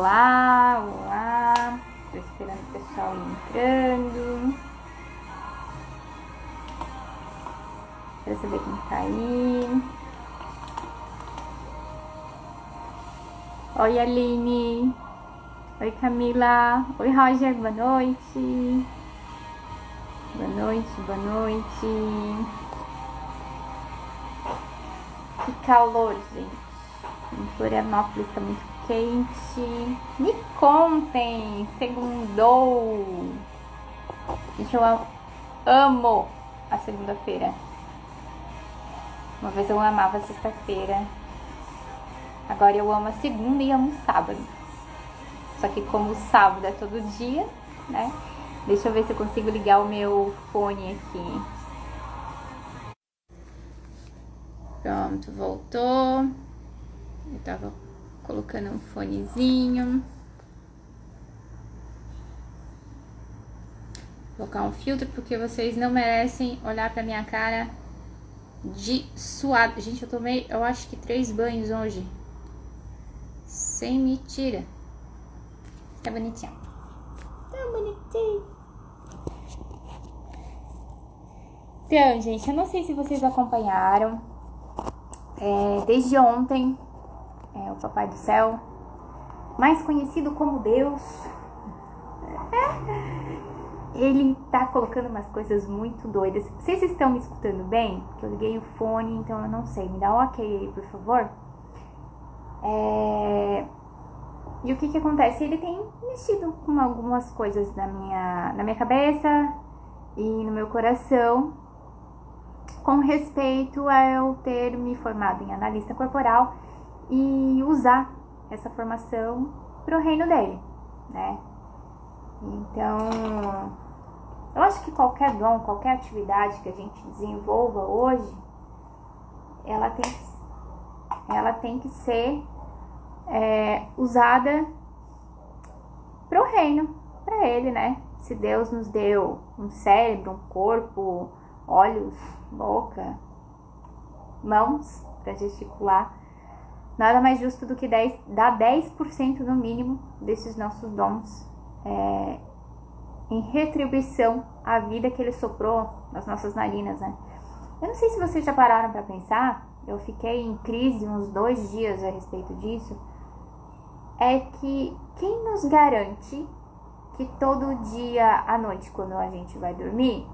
Olá, olá. Tô esperando o pessoal entrando. Pra saber quem tá aí. Oi, Aline. Oi, Camila. Oi, Roger. Boa noite. Boa noite, boa noite. Que calor, gente. Em Florianópolis tá muito quente. Me contem, segundou. Gente, eu amo a segunda-feira. Uma vez eu amava a sexta-feira. Agora eu amo a segunda e amo o sábado. Só que como o sábado é todo dia, né? Deixa eu ver se eu consigo ligar o meu fone aqui. Pronto, voltou. Eu tava colocando um fonezinho. Vou colocar um filtro porque vocês não merecem olhar pra minha cara de suado. Gente, eu tomei, eu acho que 3 banhos hoje. Sem mentira. Tá bonitinho. Tá bonitinho. Então, gente, eu não sei se vocês acompanharam. Desde ontem, o Papai do Céu, mais conhecido como Deus, ele tá colocando umas coisas muito doidas. Vocês estão me escutando bem? Porque eu liguei o fone, então eu não sei. Me dá um ok aí, por favor. E o que acontece? Ele tem mexido com algumas coisas na minha cabeça e no meu coração com respeito a eu ter me formado em analista corporal e usar essa formação pro reino dele, né? Então, eu acho que qualquer dom, qualquer atividade que a gente desenvolva hoje, ela tem que ser usada pro reino, pra ele, né? Se Deus nos deu um cérebro, um corpo, olhos, boca, mãos para gesticular, nada mais justo do que dar 10% no mínimo desses nossos dons em retribuição à vida que ele soprou nas nossas narinas, né? Eu não sei se vocês já pararam para pensar, eu fiquei em crise uns 2 dias a respeito disso, é que quem nos garante que todo dia à noite, quando a gente vai dormir,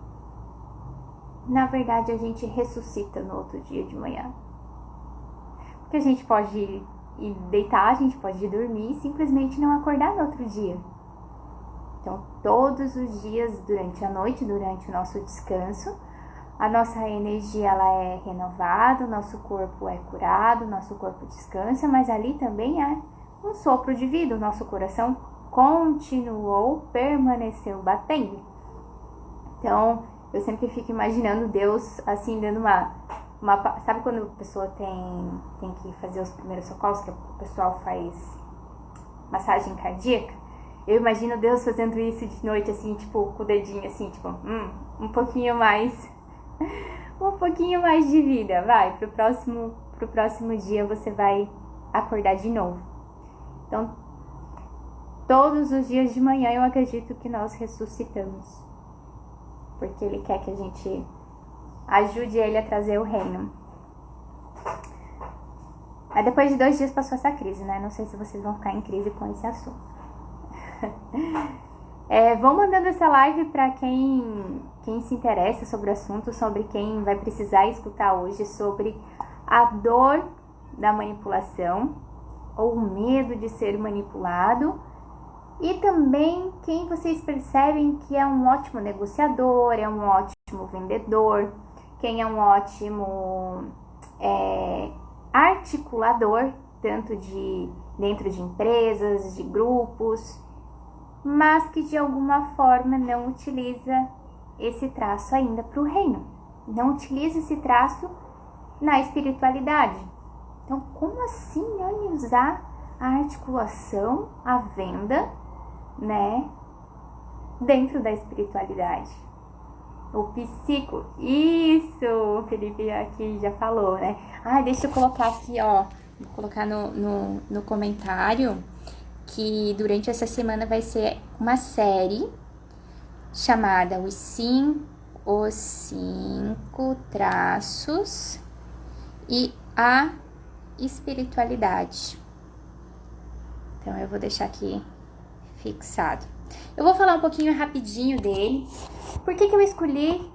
na verdade a gente ressuscita no outro dia de manhã? Porque a gente pode ir deitar, a gente pode ir dormir e simplesmente não acordar no outro dia. Então, todos os dias, durante a noite, durante o nosso descanso, a nossa energia ela é renovada, o nosso corpo é curado, o nosso corpo descansa, mas ali também é um sopro de vida, o nosso coração permaneceu batendo. Então, eu sempre fico imaginando Deus assim, dando uma sabe quando a pessoa tem que fazer os primeiros socorros, que o pessoal faz massagem cardíaca? Eu imagino Deus fazendo isso de noite, assim, tipo, com o dedinho, assim, tipo, um pouquinho mais de vida, vai, pro próximo dia você vai acordar de novo. Então, todos os dias de manhã eu acredito que nós ressuscitamos, porque Ele quer que a gente ajude Ele a trazer o reino. Aí depois de 2 dias passou essa crise, né? Não sei se vocês vão ficar em crise com esse assunto. Vão mandando essa live para quem se interessa sobre o assunto, sobre quem vai precisar escutar hoje sobre a dor da manipulação ou o medo de ser manipulado, e também quem vocês percebem que é um ótimo negociador, é um ótimo vendedor, quem é um ótimo articulador, tanto dentro de empresas, de grupos, mas que de alguma forma não utiliza esse traço ainda para o reino, não utiliza esse traço na espiritualidade. Então, como assim usar a articulação, a venda, né, dentro da espiritualidade? O psico, isso, o Felipe aqui já falou, né? Deixa eu colocar aqui, ó, vou colocar no comentário que durante essa semana vai ser uma série chamada Os Cinco Traços e a Espiritualidade. Então eu vou deixar aqui fixado. Eu vou falar um pouquinho rapidinho dele. Por que eu escolhi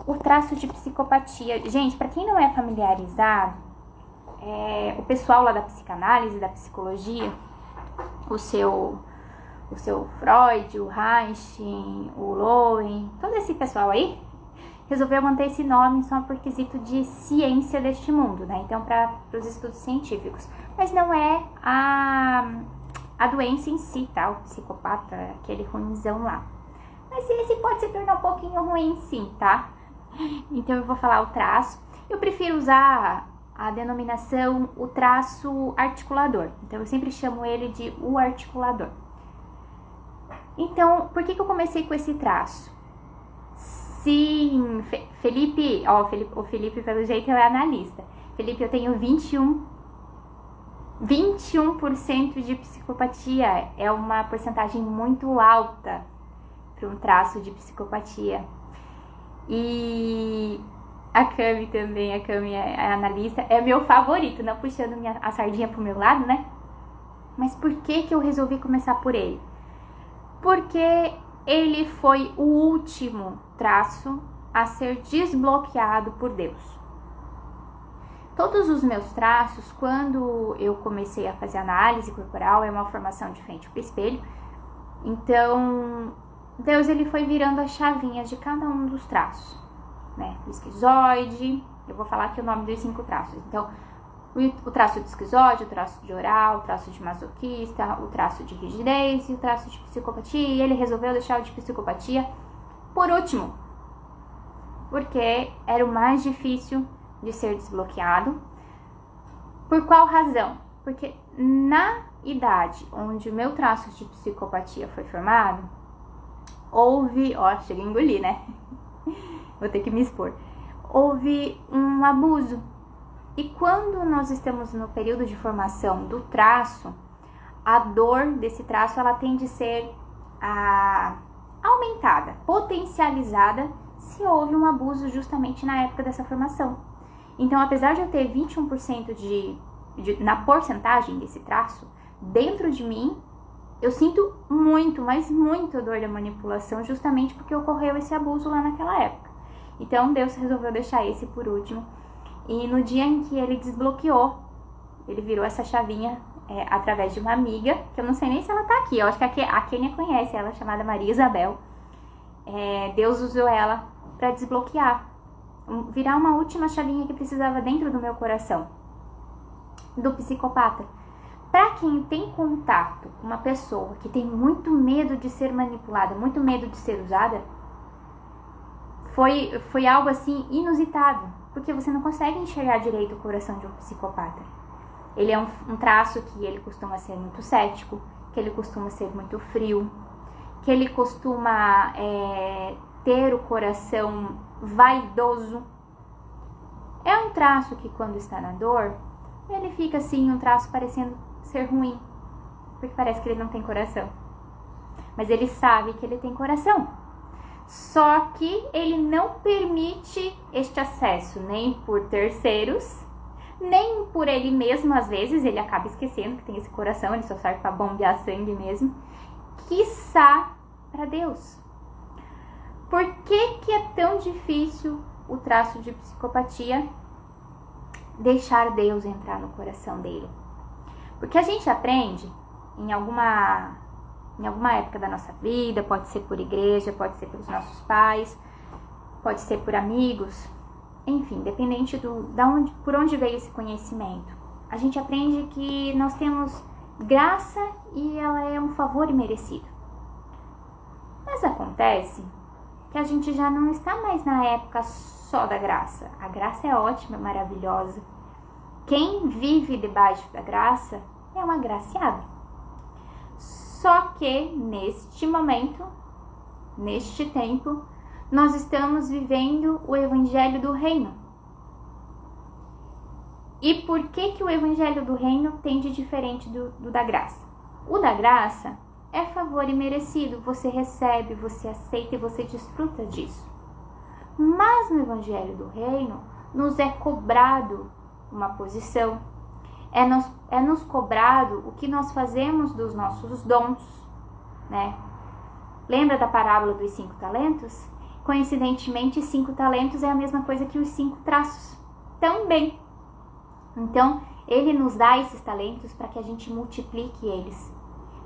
o traço de psicopatia? Gente, para quem não é familiarizado, o pessoal lá da psicanálise, da psicologia, o seu Freud, o Reich, o Lowen, todo esse pessoal aí, resolveu manter esse nome só por quesito de ciência deste mundo, né? Então, para os estudos científicos. Mas não é a doença em si, tá? O psicopata, aquele ruinzão lá. Mas esse pode se tornar um pouquinho ruim sim, tá? Então, eu vou falar o traço. Eu prefiro usar a denominação, o traço articulador. Então, eu sempre chamo ele de o articulador. Então, por que eu comecei com esse traço? Sim, Felipe, o Felipe pelo jeito é analista. Felipe, eu tenho 21% de psicopatia. É uma porcentagem muito alta para um traço de psicopatia. E a Cami também, a Cami é analista, é meu favorito, não puxando a sardinha pro meu lado, né? Mas por que eu resolvi começar por ele? Porque ele foi o último traço a ser desbloqueado por Deus. Todos os meus traços, quando eu comecei a fazer análise corporal, é uma formação de frente para o espelho, então Deus ele foi virando as chavinhas de cada um dos traços, né? O esquizoide, eu vou falar aqui o nome dos 5 traços. Então, o traço de esquizoide, o traço de oral, o traço de masoquista, o traço de rigidez e o traço de psicopatia. E ele resolveu deixar o de psicopatia por último, porque era o mais difícil de ser desbloqueado. Por qual razão? Porque na idade onde o meu traço de psicopatia foi formado, houve... chega a engolir, né? Vou ter que me expor. Houve um abuso. E quando nós estamos no período de formação do traço, a dor desse traço ela tende a ser aumentada, potencializada, se houve um abuso justamente na época dessa formação. Então, apesar de eu ter 21% na porcentagem desse traço, dentro de mim, eu sinto muito, mas muito dor da manipulação, justamente porque ocorreu esse abuso lá naquela época. Então, Deus resolveu deixar esse por último. E no dia em que ele desbloqueou, ele virou essa chavinha através de uma amiga, que eu não sei nem se ela tá aqui, eu acho que a Kênia conhece ela, chamada Maria Isabel. Deus usou ela para desbloquear, virar uma última chavinha que precisava dentro do meu coração, do psicopata. Para quem tem contato com uma pessoa que tem muito medo de ser manipulada, muito medo de ser usada, foi algo assim inusitado. Porque você não consegue enxergar direito o coração de um psicopata. Ele é um traço que ele costuma ser muito cético, que ele costuma ser muito frio, que ele costuma ter o coração vaidoso. É um traço que quando está na dor, ele fica assim, um traço parecendo ser ruim, porque parece que ele não tem coração. Mas ele sabe que ele tem coração. Só que ele não permite este acesso nem por terceiros, nem por ele mesmo. Às vezes ele acaba esquecendo que tem esse coração, ele só serve para bombear sangue mesmo, quiçá para Deus. Por que é tão difícil o traço de psicopatia deixar Deus entrar no coração dele? Porque a gente aprende em alguma época da nossa vida, pode ser por igreja, pode ser pelos nossos pais, pode ser por amigos, enfim, dependente por onde veio esse conhecimento. A gente aprende que nós temos graça e ela é um favor imerecido. Mas acontece que a gente já não está mais na época só da graça. A graça é ótima, maravilhosa. Quem vive debaixo da graça é um agraciado. Só que neste momento, neste tempo, nós estamos vivendo o Evangelho do Reino. E por que o Evangelho do Reino tem de diferente do da graça? O da graça é favor imerecido, você recebe, você aceita e você desfruta disso. Mas no Evangelho do Reino, nos é cobrado uma posição, é nos cobrado o que nós fazemos dos nossos dons, né? Lembra da parábola dos 5 talentos? Coincidentemente, 5 talentos é a mesma coisa que os 5 traços também. Então, ele nos dá esses talentos para que a gente multiplique eles,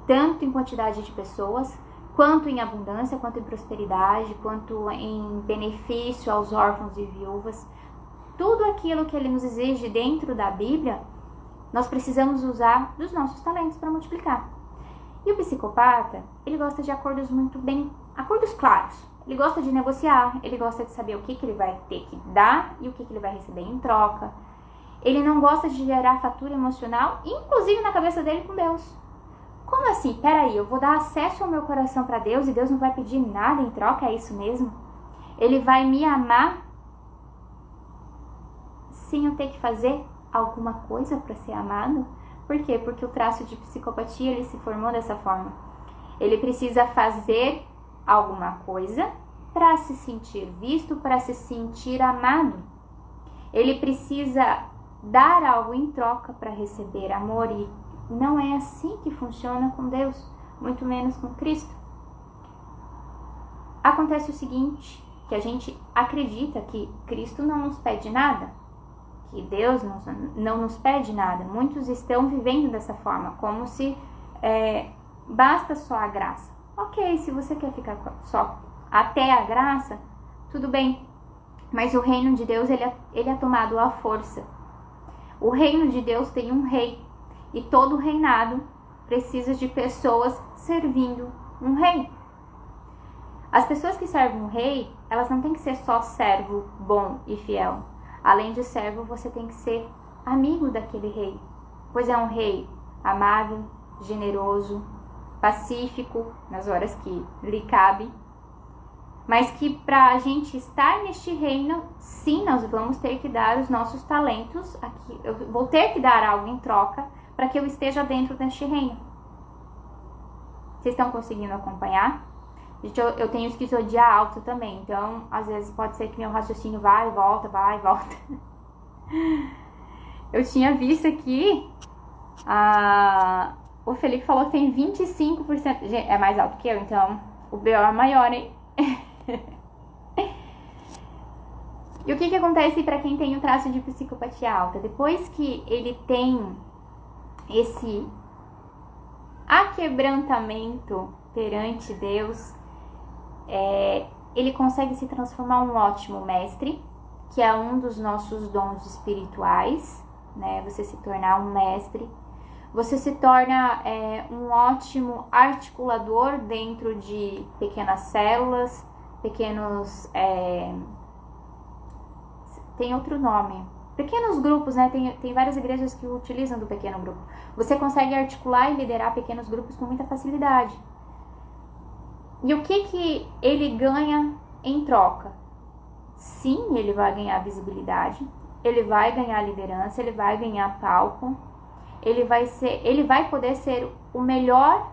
tanto em quantidade de pessoas, quanto em abundância, quanto em prosperidade, quanto em benefício aos órfãos e viúvas. Tudo aquilo que ele nos exige dentro da Bíblia, nós precisamos usar dos nossos talentos para multiplicar. E o psicopata, ele gosta de acordos acordos claros. Ele gosta de negociar, ele gosta de saber o que ele vai ter que dar e o que ele vai receber em troca. Ele não gosta de gerar fatura emocional, inclusive na cabeça dele com Deus. Como assim? Peraí, eu vou dar acesso ao meu coração para Deus e Deus não vai pedir nada em troca? É isso mesmo? Ele vai me amar sem eu ter que fazer alguma coisa para ser amado? Por quê? Porque o traço de psicopatia, ele se formou dessa forma. Ele precisa fazer alguma coisa para se sentir visto, para se sentir amado. Ele precisa dar algo em troca para receber amor, e não é assim que funciona com Deus, muito menos com Cristo. Acontece o seguinte, que a gente acredita que Cristo não nos pede nada, que Deus não nos pede nada. Muitos estão vivendo dessa forma, como se basta só a graça. Ok, se você quer ficar só até a graça, tudo bem. Mas o reino de Deus, ele é tomado à força. O reino de Deus tem um rei. E todo reinado precisa de pessoas servindo um rei. As pessoas que servem um rei, elas não têm que ser só servo bom e fiel. Além de servo, você tem que ser amigo daquele rei. Pois é um rei amável, generoso, pacífico, nas horas que lhe cabe. Mas que para a gente estar neste reino, sim, nós vamos ter que dar os nossos talentos. Aqui, eu vou ter que dar algo em troca para que eu esteja dentro deste reino. Vocês estão conseguindo acompanhar? Gente, eu tenho esquizodia alta também, então às vezes pode ser que meu raciocínio vai e volta. Eu tinha visto aqui, o Felipe falou que tem 25%, gente, é mais alto que eu, então o BO é maior, hein? E o que acontece para quem tem o traço de psicopatia alta? Depois que ele tem esse aquebrantamento perante Deus, ele consegue se transformar em um ótimo mestre, que é um dos nossos dons espirituais, né? Você se tornar um mestre. Você se torna um ótimo articulador dentro de pequenas células, pequenos... tem outro nome. Pequenos grupos, né? Tem várias igrejas que utilizam do pequeno grupo. Você consegue articular e liderar pequenos grupos com muita facilidade. E o que ele ganha em troca? Sim, ele vai ganhar visibilidade, ele vai ganhar liderança, ele vai ganhar palco, ele vai poder ser o melhor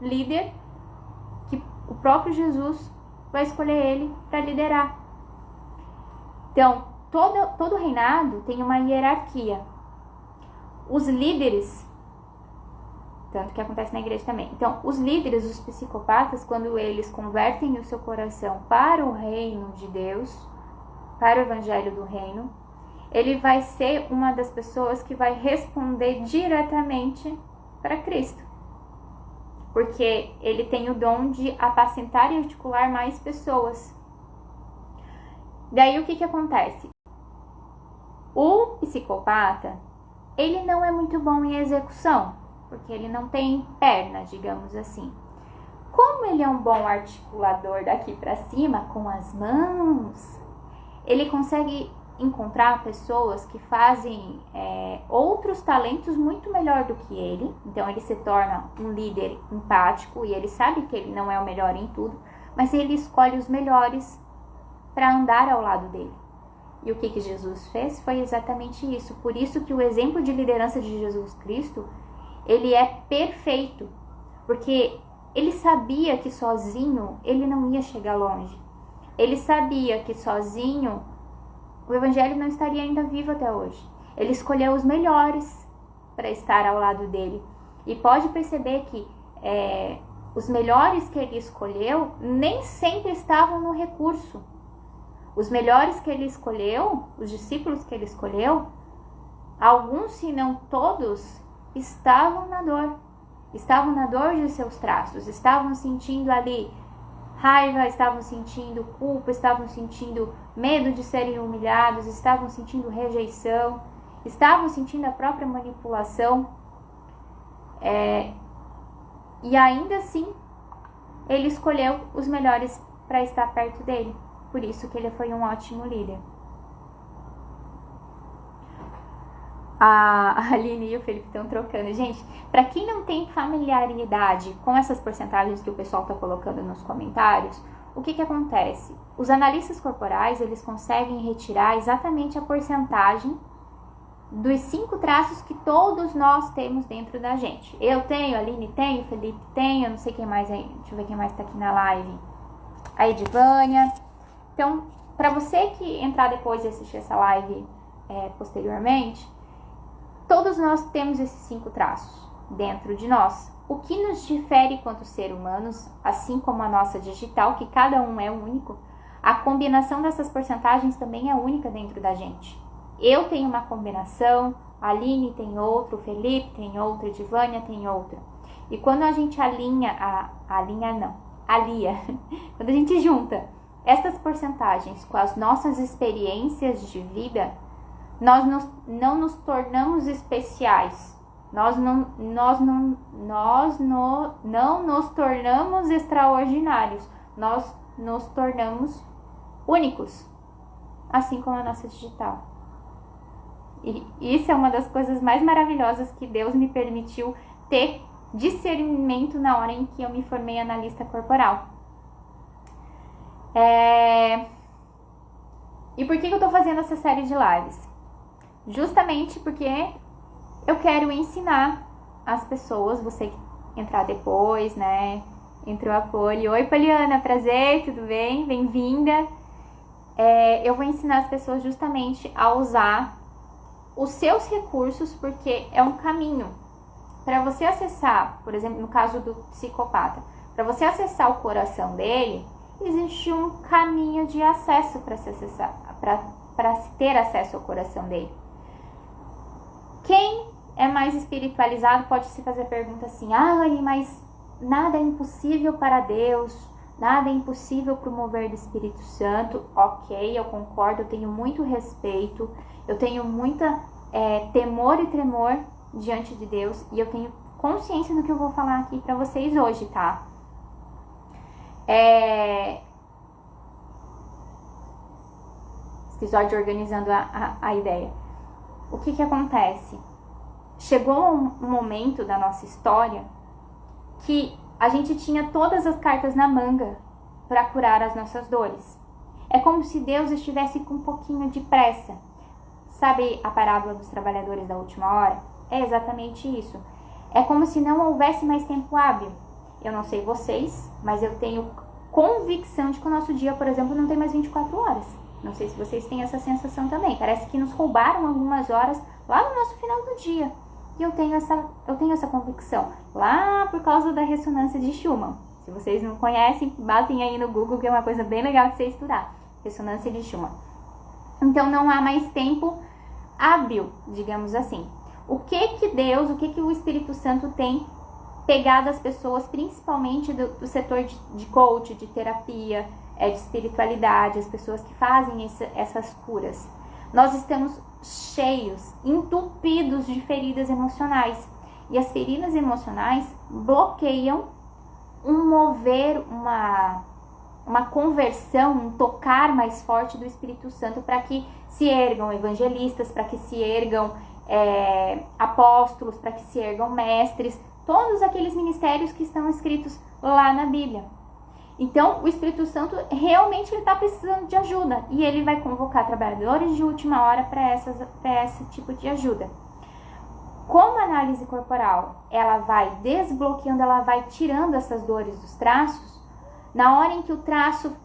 líder que o próprio Jesus vai escolher ele para liderar. Então, todo reinado tem uma hierarquia. Os líderes, tanto que acontece na igreja também. Então, os líderes, os psicopatas, quando eles convertem o seu coração para o reino de Deus, para o evangelho do reino, ele vai ser uma das pessoas que vai responder diretamente para Cristo. Porque ele tem o dom de apacentar e articular mais pessoas. Daí o que acontece? O psicopata, ele não é muito bom em execução, porque ele não tem perna, digamos assim. Como ele é um bom articulador daqui para cima, com as mãos, ele consegue encontrar pessoas que fazem outros talentos muito melhor do que ele. Então ele se torna um líder empático e ele sabe que ele não é o melhor em tudo, mas ele escolhe os melhores para andar ao lado dele. E o que Jesus fez foi exatamente isso. Por isso que o exemplo de liderança de Jesus Cristo, ele é perfeito. porque ele sabia que sozinho ele não ia chegar longe. Ele sabia que sozinho o evangelho não estaria ainda vivo até hoje. Ele escolheu os melhores para estar ao lado dele. E pode perceber que os melhores que ele escolheu nem sempre estavam no recurso. Os melhores que ele escolheu, os discípulos que ele escolheu, alguns, se não todos, estavam na dor. Estavam na dor de seus traços, estavam sentindo ali raiva, estavam sentindo culpa, estavam sentindo medo de serem humilhados, estavam sentindo rejeição, estavam sentindo a própria manipulação. E ainda assim, ele escolheu os melhores para estar perto dele. Por isso que ele foi um ótimo líder. A Aline e o Felipe estão trocando. Gente, para quem não tem familiaridade com essas porcentagens que o pessoal está colocando nos comentários, o que acontece? Os analistas corporais, eles conseguem retirar exatamente a porcentagem dos 5 traços que todos nós temos dentro da gente. Eu tenho, a Aline tem, o Felipe tem, eu não sei quem mais aí. Deixa eu ver quem mais está aqui na live. A Edivânia. Então, para você que entrar depois e assistir essa live posteriormente, todos nós temos esses 5 traços dentro de nós. O que nos difere quanto seres humanos, assim como a nossa digital, que cada um é único, a combinação dessas porcentagens também é única dentro da gente. Eu tenho uma combinação, a Aline tem outra, o Felipe tem outra, a Edivânia tem outra. E quando a gente alia, quando a gente junta essas porcentagens com as nossas experiências de vida, nós não nos tornamos especiais. Nós não nos tornamos extraordinários. Nós nos tornamos únicos, assim como a nossa digital. E isso é uma das coisas mais maravilhosas que Deus me permitiu ter discernimento na hora em que eu me formei analista corporal. E por que eu tô fazendo essa série de lives? Justamente porque eu quero ensinar as pessoas, você que entrar depois, né? Entrou a Poli. Oi, Poliana, prazer, tudo bem? Bem-vinda. Eu vou ensinar as pessoas justamente a usar os seus recursos, porque é um caminho. Para você acessar, por exemplo, no caso do psicopata, para você acessar o coração dele, existe um caminho de acesso para se acessar, para se ter acesso ao coração dele. Quem é mais espiritualizado pode se fazer a pergunta assim: mas nada é impossível para Deus, nada é impossível para o mover do Espírito Santo. Ok, eu concordo, eu tenho muito respeito, eu tenho muita temor e tremor diante de Deus, e eu tenho consciência do que eu vou falar aqui para vocês hoje, tá? Episódio organizando a ideia. O que acontece? Chegou um momento da nossa história que a gente tinha todas as cartas na manga para curar as nossas dores. É como se Deus estivesse com um pouquinho de pressa. Sabe a parábola dos trabalhadores da última hora? É exatamente isso. É como se não houvesse mais tempo hábil. Eu não sei vocês, mas eu tenho convicção de que o nosso dia, por exemplo, não tem mais 24 horas. Não sei se vocês têm essa sensação também. Parece que nos roubaram algumas horas lá no nosso final do dia. E eu tenho essa convicção. Lá por causa da ressonância de Schumann. Se vocês não conhecem, batem aí no Google, que é uma coisa bem legal de você estudar. Ressonância de Schumann. Então não há mais tempo hábil, digamos assim. O que Deus, o que o Espírito Santo tem pegado as pessoas, principalmente do setor de coach, de terapia, de espiritualidade, as pessoas que fazem essas curas. Nós estamos cheios, entupidos de feridas emocionais. E as feridas emocionais bloqueiam um mover, uma conversão, um tocar mais forte do Espírito Santo para que se ergam evangelistas, para que se ergam apóstolos, para que se ergam mestres, todos aqueles ministérios que estão escritos lá na Bíblia. Então, o Espírito Santo realmente está precisando de ajuda e ele vai convocar trabalhadores de última hora para esse tipo de ajuda. Como a análise corporal, ela vai desbloqueando, ela vai tirando essas dores dos traços, na hora em que o traço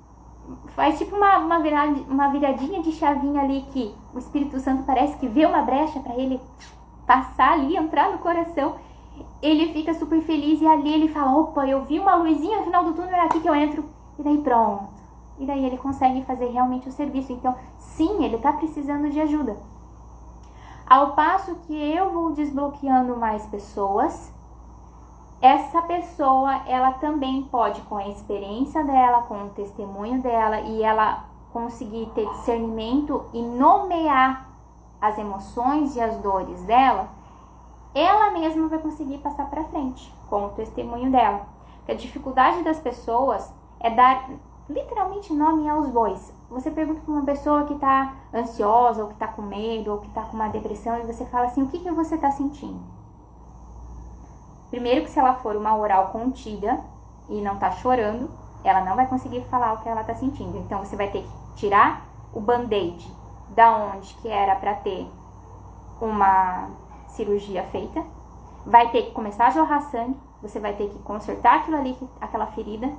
faz tipo uma viradinha de chavinha ali, que o Espírito Santo parece que vê uma brecha para ele passar ali, entrar no coração, ele fica super feliz e ali ele fala, opa, eu vi uma luzinha no final do túnel, é aqui que eu entro, e daí pronto. E daí ele consegue fazer realmente o serviço. Então, sim, ele está precisando de ajuda. Ao passo que eu vou desbloqueando mais pessoas, essa pessoa, ela também pode, com a experiência dela, com o testemunho dela, e ela conseguir ter discernimento e nomear as emoções e as dores dela, ela mesma vai conseguir passar para frente com o testemunho dela. Porque a dificuldade das pessoas é dar literalmente nome aos bois. Você pergunta para uma pessoa que está ansiosa, ou que está com medo, ou que está com uma depressão, e você fala assim, o que você está sentindo? Primeiro que se ela for uma oral contida e não está chorando, ela não vai conseguir falar o que ela está sentindo. Então você vai ter que tirar o band-aid da onde que era para ter uma cirurgia feita, vai ter que começar a jorrar sangue, você vai ter que consertar aquilo ali, aquela ferida,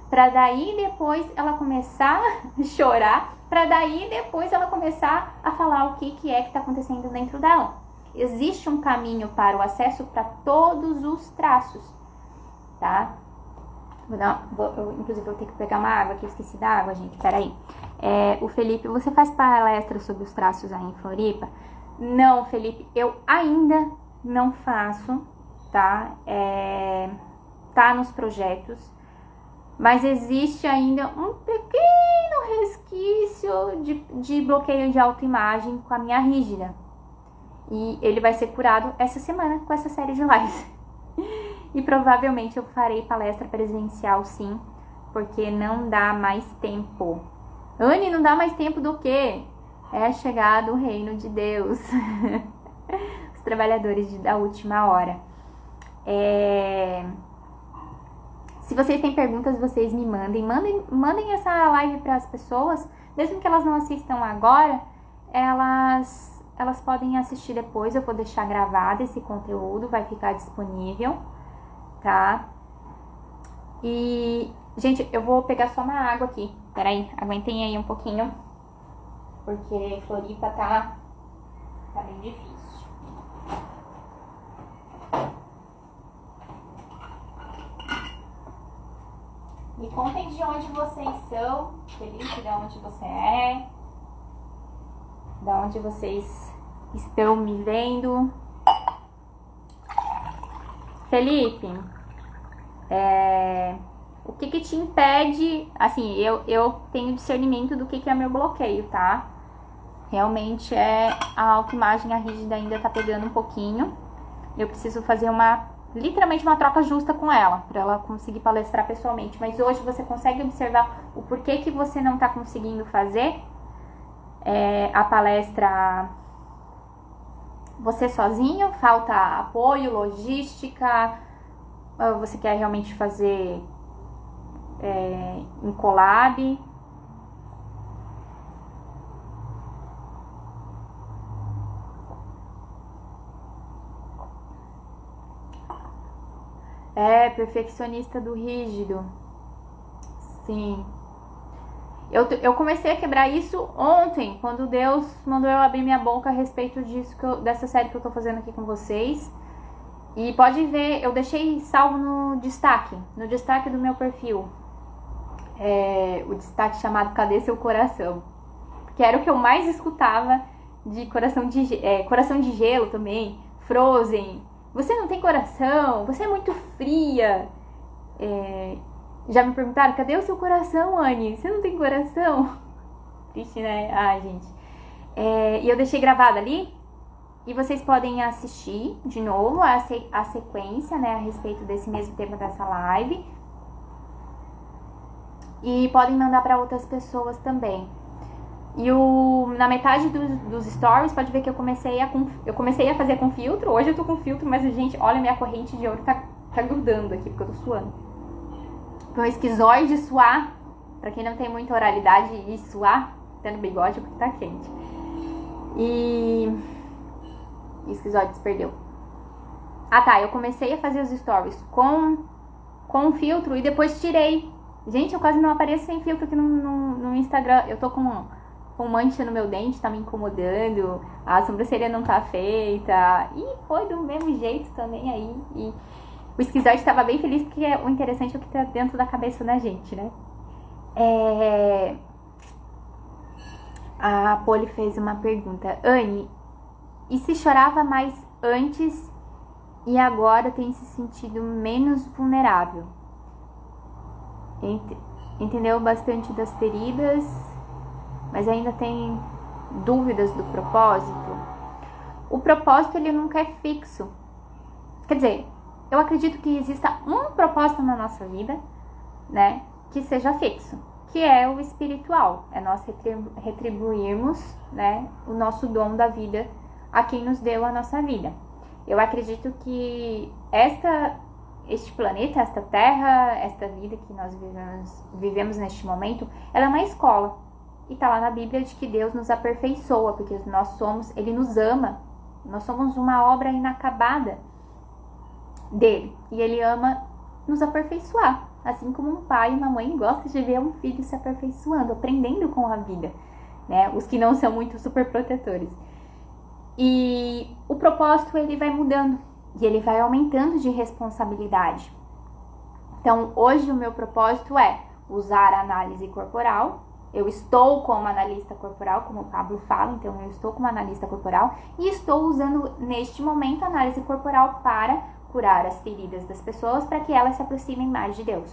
para daí depois ela começar a chorar, para daí depois ela começar a falar o que é que está acontecendo dentro dela. Existe um caminho para o acesso para todos os traços, tá? Inclusive, vou ter que pegar uma água, que eu esqueci da água, gente, peraí. O Felipe, você faz palestra sobre os traços aí em Floripa? Não, Felipe, eu ainda não faço, tá? Tá nos projetos. Mas existe ainda um pequeno resquício de bloqueio de autoimagem com a minha rígida. E ele vai ser curado essa semana com essa série de lives. E provavelmente eu farei palestra presencial, sim, porque não dá mais tempo. Anne, não dá mais tempo do quê? É chegado o reino de Deus. Os trabalhadores da última hora. Se vocês têm perguntas, vocês me mandem essa live para as pessoas, mesmo que elas não assistam agora, elas podem assistir depois. Eu vou deixar gravado esse conteúdo, vai ficar disponível, tá? E, gente, eu vou pegar só uma água aqui, peraí, aguentem aí um pouquinho, porque Floripa tá bem difícil. Me contem de onde vocês são, Felipe, de onde você é, de onde vocês estão me vendo. Felipe, o que te impede, assim, eu tenho discernimento do que é meu bloqueio, tá? Realmente a autoimagem, a rígida ainda tá pegando um pouquinho. Eu preciso fazer literalmente uma troca justa com ela, para ela conseguir palestrar pessoalmente. Mas hoje você consegue observar o porquê que você não tá conseguindo fazer a palestra você sozinho? Falta apoio, logística? Você quer realmente fazer em collab? Perfeccionista do rígido. Sim. Eu comecei a quebrar isso ontem, quando Deus mandou eu abrir minha boca a respeito disso, dessa série que eu tô fazendo aqui com vocês. E pode ver, eu deixei salvo no destaque do meu perfil. O destaque chamado Cadê Seu Coração? Que era o que eu mais escutava de coração de gelo também, Frozen. Você não tem coração, você é muito fria. Já me perguntaram, cadê o seu coração, Anne? Você não tem coração? Triste, né? Ai, gente. E eu deixei gravado ali. E vocês podem assistir de novo a sequência, né? A respeito desse mesmo tema dessa live. E podem mandar para outras pessoas também. E na metade dos stories, pode ver que eu comecei a fazer com filtro. Hoje eu tô com filtro, mas, gente, olha, minha corrente de ouro tá grudando aqui, porque eu tô suando. Então, esquizoide suar, pra quem não tem muita oralidade e suar, tendo bigode, porque tá quente. E esquizoide se perdeu. Ah tá, eu comecei a fazer os stories com filtro e depois tirei. Gente, eu quase não apareço sem filtro aqui no Instagram. Eu tô com mancha no meu dente, tá me incomodando, a sobrancelha não tá feita. E foi do mesmo jeito também aí. E o esquizoide tava bem feliz, porque o interessante é o que tá dentro da cabeça da gente, né? A Poli fez uma pergunta. Anne, e se chorava mais antes e agora tem se sentido menos vulnerável? Entendeu bastante das feridas, mas ainda tem dúvidas do propósito? O propósito, ele nunca é fixo. Quer dizer, eu acredito que exista um propósito na nossa vida, né, que seja fixo, que é o espiritual. É nós retribuirmos, né, o nosso dom da vida a quem nos deu a nossa vida. Eu acredito que este planeta, esta terra, esta vida que nós vivemos neste momento, ela é uma escola. E tá lá na Bíblia de que Deus nos aperfeiçoa, porque Ele nos ama. Nós somos uma obra inacabada dele. E Ele ama nos aperfeiçoar. Assim como um pai e uma mãe gostam de ver um filho se aperfeiçoando, aprendendo com a vida, né? Os que não são muito super protetores. E o propósito, ele vai mudando. E ele vai aumentando de responsabilidade. Então, hoje o meu propósito é usar a análise corporal. Eu estou como analista corporal, como o Pablo fala, então eu estou como analista corporal e estou usando neste momento a análise corporal para curar as feridas das pessoas, para que elas se aproximem mais de Deus.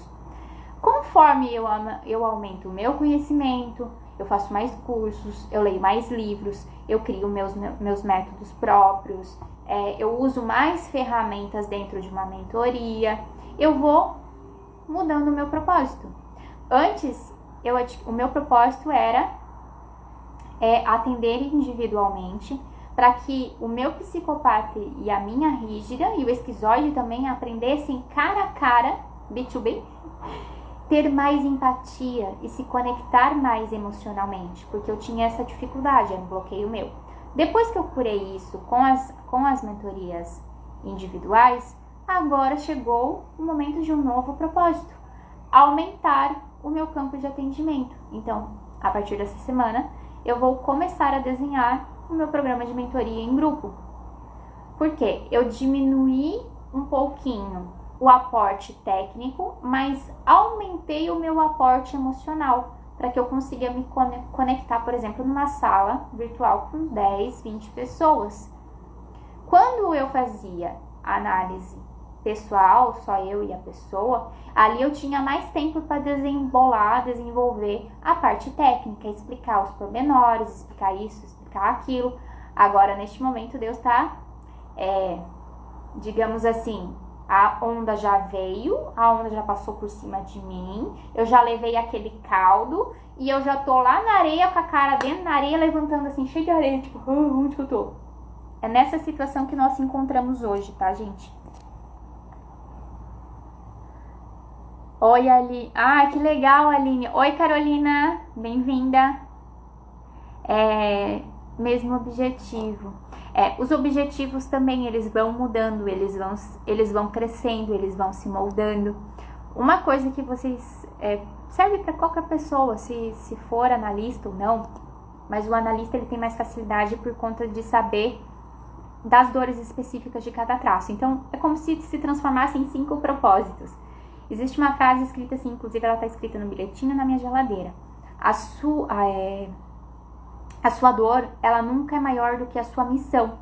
Conforme eu aumento o meu conhecimento, eu faço mais cursos, eu leio mais livros, eu crio meus métodos próprios, eu uso mais ferramentas dentro de uma mentoria, eu vou mudando o meu propósito. Antes, o meu propósito era atender individualmente, para que o meu psicopata e a minha rígida e o esquizoide também aprendessem cara a cara, B2B, ter mais empatia e se conectar mais emocionalmente, porque eu tinha essa dificuldade, era um bloqueio meu. Depois que eu curei isso com as mentorias individuais, agora chegou o momento de um novo propósito, aumentar o meu campo de atendimento. Então, a partir dessa semana, eu vou começar a desenhar o meu programa de mentoria em grupo. Por quê? Eu diminuí um pouquinho o aporte técnico, mas aumentei o meu aporte emocional, para que eu consiga me conectar, por exemplo, numa sala virtual com 10, 20 pessoas. Quando eu fazia análise pessoal, só eu e a pessoa, ali eu tinha mais tempo para desenvolver a parte técnica, explicar os pormenores, explicar isso, explicar aquilo. Agora, neste momento, Deus está, digamos assim, a onda já veio, a onda já passou por cima de mim, eu já levei aquele caldo e eu já tô lá na areia, com a cara dentro da areia, levantando assim, cheio de areia, tipo, onde que eu tô? É nessa situação que nós nos encontramos hoje, tá, gente? Oi, Aline. Ah, que legal, Aline. Oi, Carolina. Bem-vinda. Mesmo objetivo. Os objetivos também, eles vão mudando, eles vão crescendo, eles vão se moldando. Uma coisa que vocês... serve para qualquer pessoa, se for analista ou não, mas o analista, ele tem mais facilidade por conta de saber das dores específicas de cada traço. Então, é como se transformasse em 5 propósitos. Existe uma frase escrita assim, inclusive ela está escrita no bilhetinho na minha geladeira. A sua dor, ela nunca é maior do que a sua missão.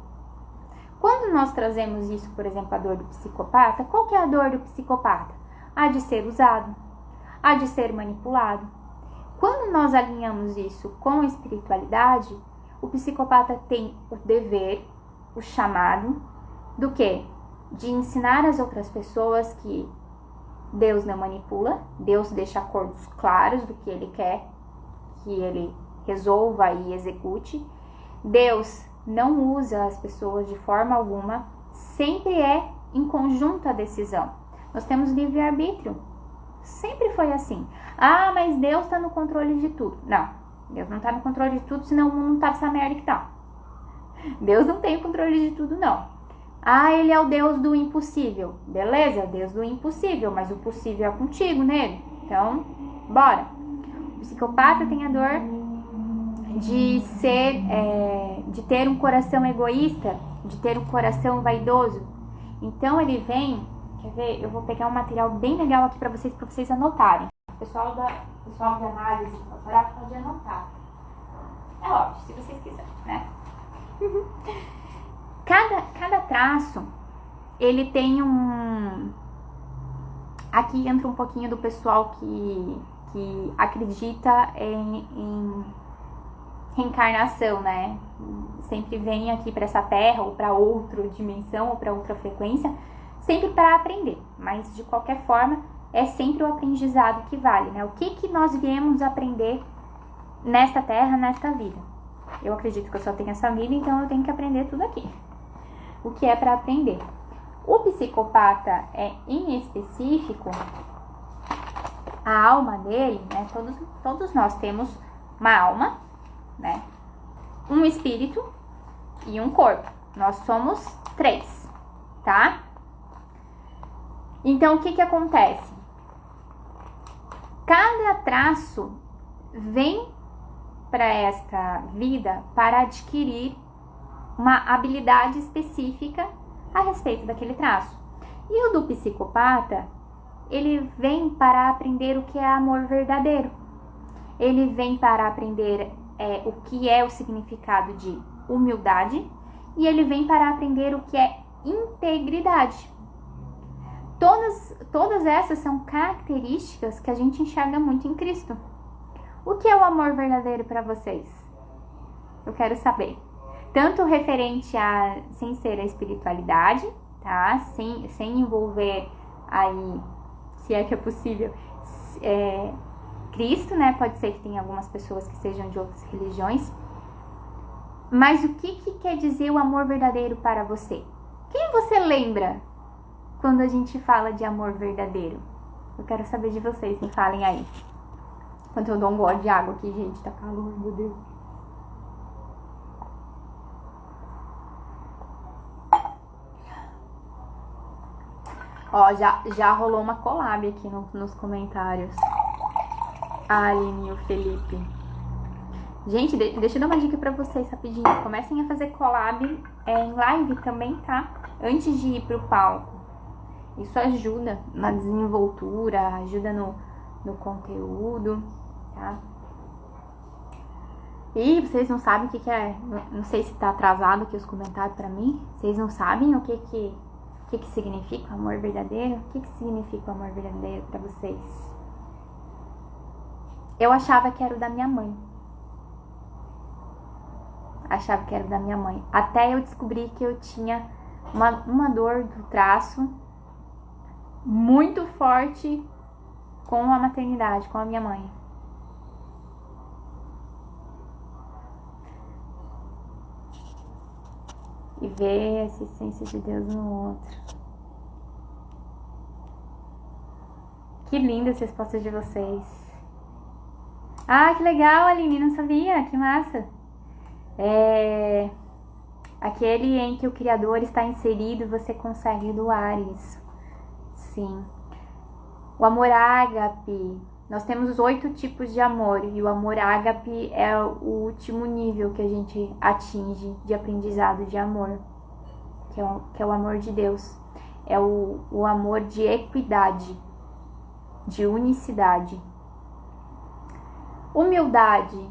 Quando nós trazemos isso, por exemplo, a dor do psicopata, qual que é a dor do psicopata? A de ser usado, a de ser manipulado. Quando nós alinhamos isso com a espiritualidade, o psicopata tem o dever, o chamado, do quê? De ensinar as outras pessoas que Deus não manipula, Deus deixa acordos claros do que Ele quer que Ele resolva e execute. Deus não usa as pessoas de forma alguma, sempre é em conjunto a decisão. Nós temos livre-arbítrio, sempre foi assim. Ah, mas Deus está no controle de tudo. Não, Deus não está no controle de tudo, senão o mundo não tá essa merda que tá. Deus não tem o controle de tudo, não. Ah, ele é o Deus do impossível. Beleza, é o Deus do impossível, mas o possível é contigo, nele. Então, bora. O psicopata tem a dor de de ter um coração egoísta, de ter um coração vaidoso. Então ele vem, quer ver? Eu vou pegar um material bem legal aqui para vocês anotarem. O pessoal de análise corporal pode anotar. É óbvio, se vocês quiserem, né? Cada traço, ele tem um... Aqui entra um pouquinho do pessoal que acredita em reencarnação, né? Sempre vem aqui para essa terra ou para outra dimensão ou para outra frequência, sempre para aprender. Mas de qualquer forma, é sempre o aprendizado que vale, né? O que nós viemos aprender nesta terra, nesta vida? Eu acredito que eu só tenho essa vida, então eu tenho que aprender tudo aqui. O que é para aprender? O psicopata em específico, a alma dele, né? Todos nós temos uma alma, né? Um espírito e um corpo. Nós somos 3, tá? Então, o que acontece? Cada traço vem para esta vida para adquirir uma habilidade específica a respeito daquele traço. E o do psicopata, ele vem para aprender o que é amor verdadeiro. Ele vem para aprender o que é o significado de humildade e ele vem para aprender o que é integridade. Todas essas são características que a gente enxerga muito em Cristo. O que é o amor verdadeiro para vocês? Eu quero saber. Tanto referente a, sem ser a espiritualidade, tá? Sem envolver aí, se é que é possível, Cristo, né? Pode ser que tenha algumas pessoas que sejam de outras religiões. Mas o que quer dizer o amor verdadeiro para você? Quem você lembra quando a gente fala de amor verdadeiro? Eu quero saber de vocês, me falem aí. Enquanto eu dou um gole de água aqui, gente, tá calor, meu Deus. Ó, já rolou uma collab aqui nos comentários. A Aline e o Felipe. Gente, deixa eu dar uma dica pra vocês rapidinho. Comecem a fazer collab em live também, tá? Antes de ir pro palco. Isso ajuda na desenvoltura, ajuda no conteúdo, tá? E vocês não sabem o que é... Não sei se tá atrasado aqui os comentários pra mim. Vocês não sabem o que significa o amor verdadeiro? O que significa o amor verdadeiro pra vocês? Eu achava que era o da minha mãe. Achava que era o da minha mãe. Até eu descobri que eu tinha uma dor do traço muito forte com a maternidade, com a minha mãe. E ver essa essência de Deus no outro. Que linda as respostas de vocês. Ah, que legal, Aline, não sabia, que massa. Aquele em que o Criador está inserido, você consegue doar isso. Sim. O amor ágape. Nós temos 8 tipos de amor e o amor ágape é o último nível que a gente atinge de aprendizado de amor, que é o amor de Deus. É o amor de equidade, de unicidade. Humildade.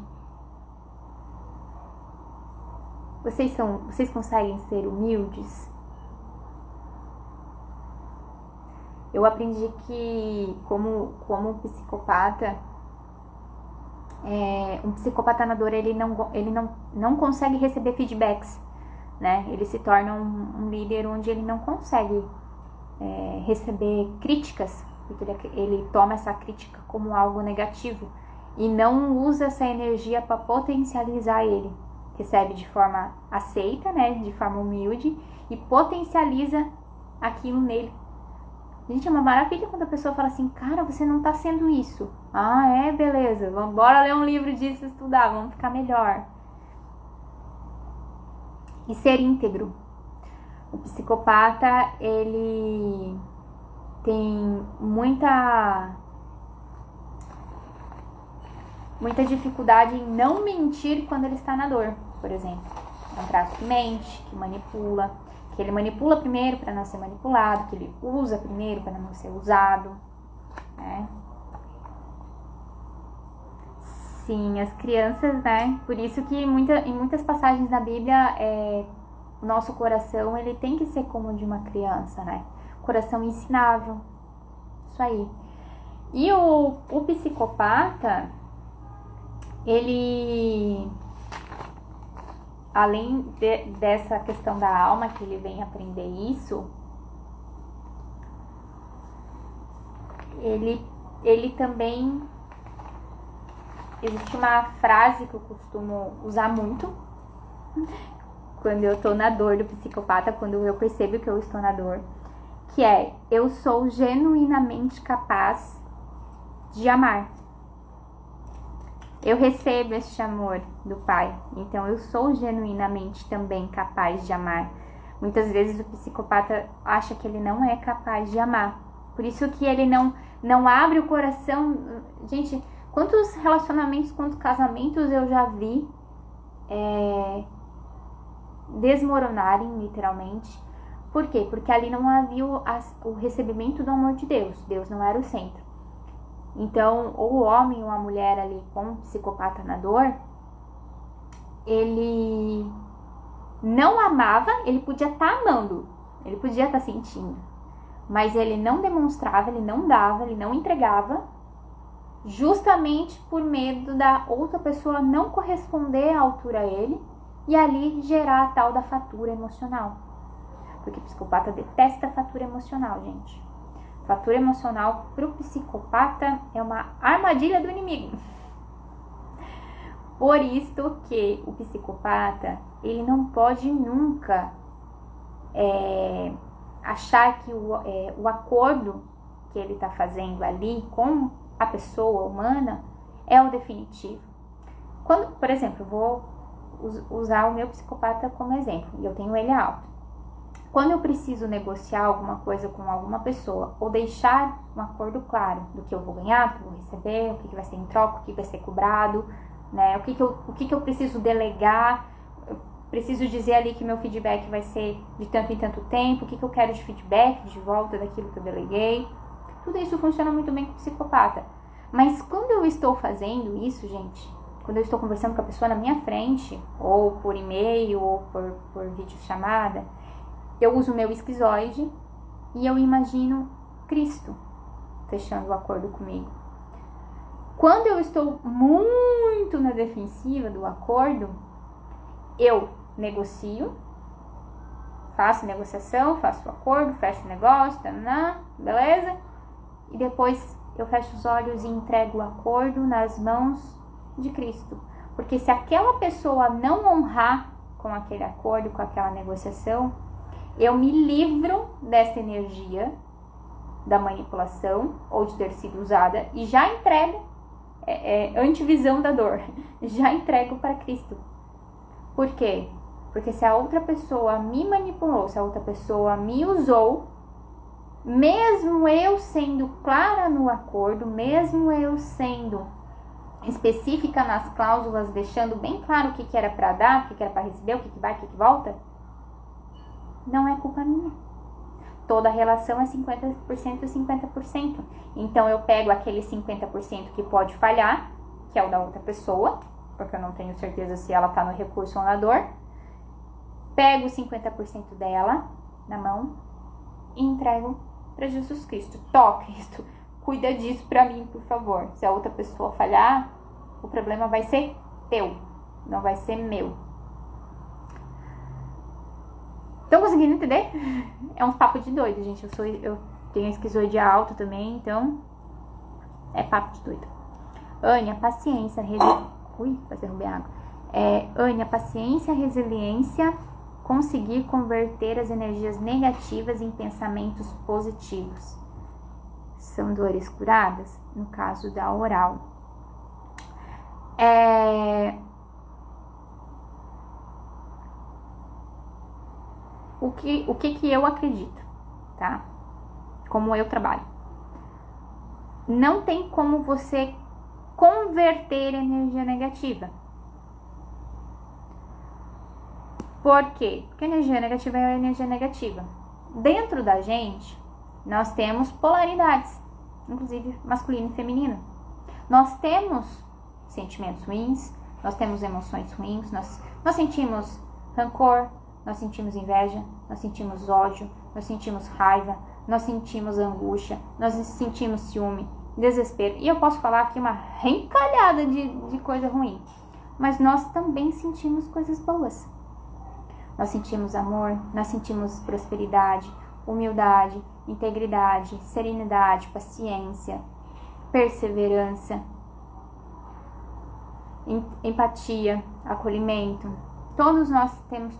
Vocês conseguem ser humildes? Eu aprendi que, como psicopata, um psicopata na dor, ele não consegue receber feedbacks, né? Ele se torna um líder onde ele não consegue receber críticas, porque ele toma essa crítica como algo negativo e não usa essa energia para potencializar ele. Recebe de forma aceita, né? De forma humilde e potencializa aquilo nele. Gente, é uma maravilha quando a pessoa fala assim, cara, você não tá sendo isso. Ah, beleza, vamos bora ler um livro disso, estudar, vamos ficar melhor. E ser íntegro. O psicopata, ele tem muita dificuldade em não mentir quando ele está na dor, por exemplo. É um traço que mente, que manipula, que ele manipula primeiro para não ser manipulado, que ele usa primeiro para não ser usado, né? Sim, as crianças, né? Por isso que em muitas passagens da Bíblia, o nosso coração, ele tem que ser como o de uma criança, né? Coração ensinável, isso aí. E o psicopata, ele, além dessa questão da alma, que ele vem aprender isso, ele também, existe uma frase que eu costumo usar muito quando eu tô na dor do psicopata, quando eu percebo que eu estou na dor, que é: eu sou genuinamente capaz de amar. Eu recebo este amor do Pai, então eu sou genuinamente também capaz de amar. Muitas vezes o psicopata acha que ele não é capaz de amar, por isso que ele não abre o coração. Gente, quantos relacionamentos, quantos casamentos eu já vi desmoronarem, literalmente. Por quê? Porque ali não havia o recebimento do amor de Deus. Deus não era o centro. Então, ou o homem ou a mulher ali com um psicopata na dor, ele não amava, ele podia estar amando, ele podia estar sentindo, mas ele não demonstrava, ele não dava, ele não entregava, justamente por medo da outra pessoa não corresponder à altura a ele e ali gerar a tal da fatura emocional. Porque o psicopata detesta a fatura emocional, gente. Fatura emocional para o psicopata é uma armadilha do inimigo. Por isso que o psicopata, ele não pode nunca achar que o acordo que ele está fazendo ali com a pessoa humana é o definitivo. Quando, por exemplo, eu vou usar o meu psicopata como exemplo, e eu tenho ele alto. Quando eu preciso negociar alguma coisa com alguma pessoa, ou deixar um acordo claro do que eu vou ganhar, do que eu vou receber, o que vai ser em troca, o que vai ser cobrado, né? O que eu preciso delegar, eu preciso dizer ali que meu feedback vai ser de tanto em tanto tempo, o que eu quero de feedback, de volta daquilo que eu deleguei. Tudo isso funciona muito bem com o psicopata. Mas quando eu estou fazendo isso, gente, quando eu estou conversando com a pessoa na minha frente, ou por e-mail, ou por videochamada, eu uso o meu esquizoide e eu imagino Cristo fechando o acordo comigo. Quando eu estou muito na defensiva do acordo, eu negocio, faço negociação, faço o acordo, fecho o negócio, beleza? E depois eu fecho os olhos e entrego o acordo nas mãos de Cristo. Porque se aquela pessoa não honrar com aquele acordo, com aquela negociação, eu me livro dessa energia da manipulação ou de ter sido usada e já entrego, antivisão da dor, já entrego para Cristo. Por quê? Porque se a outra pessoa me manipulou, se a outra pessoa me usou, mesmo eu sendo clara no acordo, mesmo eu sendo específica nas cláusulas, deixando bem claro o que era para dar, o que era para receber, o que vai, o que volta, não é culpa minha. Toda relação é 50% e 50%. Então eu pego aquele 50% que pode falhar, que é o da outra pessoa, porque eu não tenho certeza se ela tá no recurso ou na dor. Pego 50% dela na mão e entrego para Jesus Cristo. Tó, Cristo, cuida disso para mim, por favor. Se a outra pessoa falhar, o problema vai ser teu, não vai ser meu. Estão conseguindo entender? É um papo de doido, gente. Eu tenho esquizoide alto também, então é papo de doido. Ania, paciência, quase derrubei água. Ania, paciência, resiliência, conseguir converter as energias negativas em pensamentos positivos. São dores curadas? No caso da oral. O que eu acredito, tá? Como eu trabalho. Não tem como você converter energia negativa. Por quê? Porque energia negativa é energia negativa. Dentro da gente, nós temos polaridades, inclusive masculino e feminino. Nós temos sentimentos ruins, nós temos emoções ruins, nós sentimos rancor, nós sentimos inveja, nós sentimos ódio, nós sentimos raiva, nós sentimos angústia, nós sentimos ciúme, desespero. E eu posso falar aqui uma rencalhada de coisa ruim. Mas nós também sentimos coisas boas. Nós sentimos amor, nós sentimos prosperidade, humildade, integridade, serenidade, paciência, perseverança, empatia, acolhimento. Todos nós temos